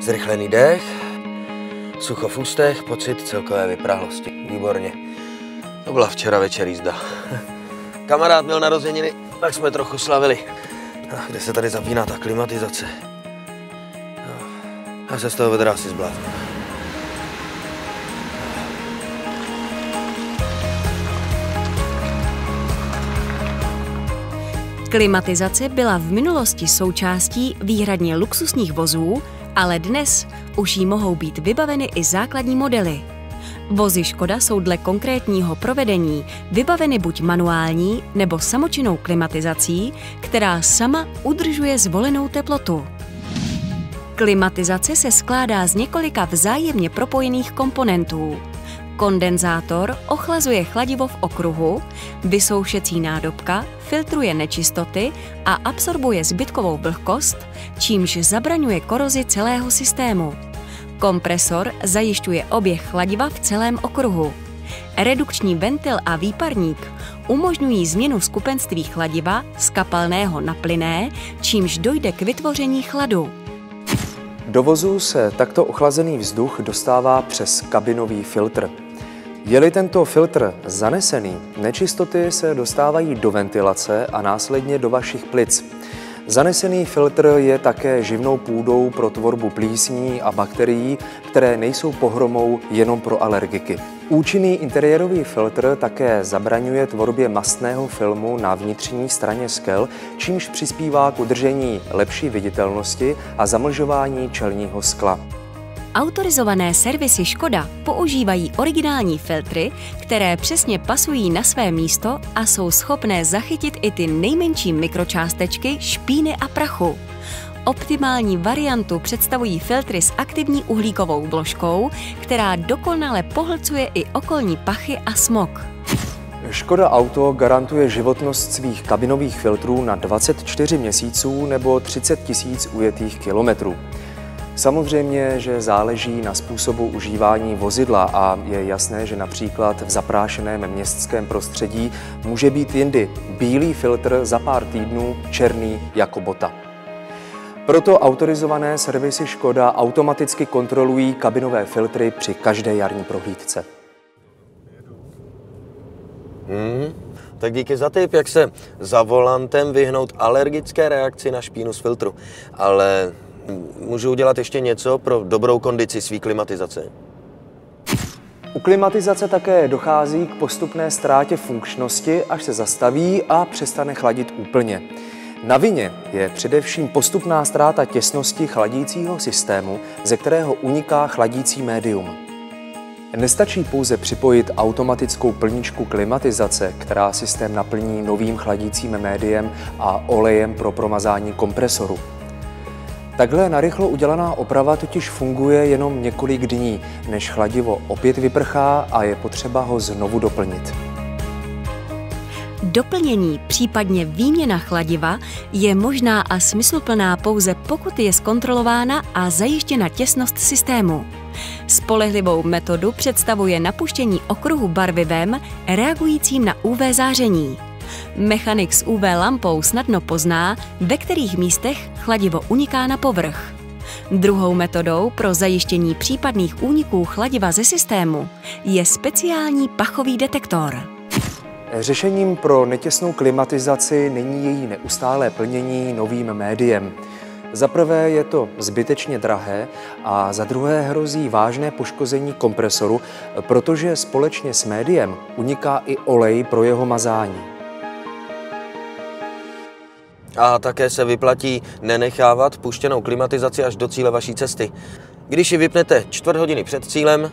Zrychlený dech, sucho v ústech, pocit celkové vyprahlosti. Výborně. To byla včera večer jízda. Kamarád měl narozeniny, tak jsme trochu slavili. Kde se tady zapíná ta klimatizace? Já se z toho vedra asi zblázním. Klimatizace byla v minulosti součástí výhradně luxusních vozů, ale dnes už jí mohou být vybaveny i základní modely. Vozy Škoda jsou dle konkrétního provedení vybaveny buď manuální nebo samočinnou klimatizací, která sama udržuje zvolenou teplotu. Klimatizace se skládá z několika vzájemně propojených komponentů. Kondenzátor ochlazuje chladivo v okruhu, vysoušecí nádobka filtruje nečistoty a absorbuje zbytkovou vlhkost, čímž zabraňuje korozi celého systému. Kompresor zajišťuje oběh chladiva v celém okruhu. Redukční ventil a výparník umožňují změnu skupenství chladiva z kapalného na plynné, čímž dojde k vytvoření chladu. Do vozu se takto ochlazený vzduch dostává přes kabinový filtr. Je-li tento filtr zanesený, nečistoty se dostávají do ventilace a následně do vašich plic. Zanesený filtr je také živnou půdou pro tvorbu plísní a bakterií, které nejsou pohromou jenom pro alergiky. Účinný interiérový filtr také zabraňuje tvorbě mastného filmu na vnitřní straně skel, čímž přispívá k udržení lepší viditelnosti a zamlžování čelního skla. Autorizované servisy Škoda používají originální filtry, které přesně pasují na své místo a jsou schopné zachytit i ty nejmenší mikročástečky špíny a prachu. Optimální variantu představují filtry s aktivní uhlíkovou vložkou, která dokonale pohlcuje i okolní pachy a smog. Škoda Auto garantuje životnost svých kabinových filtrů na 24 měsíců nebo 30 000 ujetých kilometrů. Samozřejmě, že záleží na způsobu užívání vozidla a je jasné, že například v zaprášeném městském prostředí může být jindy bílý filtr za pár týdnů černý jako bota. Proto autorizované servisy Škoda automaticky kontrolují kabinové filtry při každé jarní prohlídce. Tak díky za tip, jak se za volantem vyhnout alergické reakci na špínu z filtru. Ale můžu udělat ještě něco pro dobrou kondici své klimatizace? U klimatizace také dochází k postupné ztrátě funkčnosti, až se zastaví a přestane chladit úplně. Na vině je především postupná ztráta těsnosti chladícího systému, ze kterého uniká chladící médium. Nestačí pouze připojit automatickou plničku klimatizace, která systém naplní novým chladícím médiem a olejem pro promazání kompresoru. Takhle narychlo udělaná oprava totiž funguje jenom několik dní, než chladivo opět vyprchá a je potřeba ho znovu doplnit. Doplnění, případně výměna chladiva je možná a smysluplná pouze pokud je zkontrolována a zajištěna těsnost systému. Spolehlivou metodu představuje napuštění okruhu barvivem reagujícím na UV záření. Mechanik s UV lampou snadno pozná, ve kterých místech chladivo uniká na povrch. Druhou metodou pro zajištění případných úniků chladiva ze systému je speciální pachový detektor. Řešením pro netěsnou klimatizaci není její neustálé plnění novým médiem. Za prvé je to zbytečně drahé a za druhé hrozí vážné poškození kompresoru, protože společně s médiem uniká i olej pro jeho mazání. A také se vyplatí nenechávat puštěnou klimatizaci až do cíle vaší cesty. Když ji vypnete 1/4 hodiny před cílem,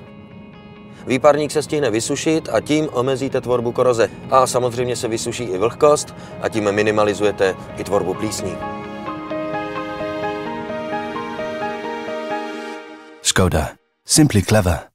výparník se stihne vysušit a tím omezíte tvorbu koroze. A samozřejmě se vysuší i vlhkost a tím minimalizujete i tvorbu plísní. Škoda. Simply clever.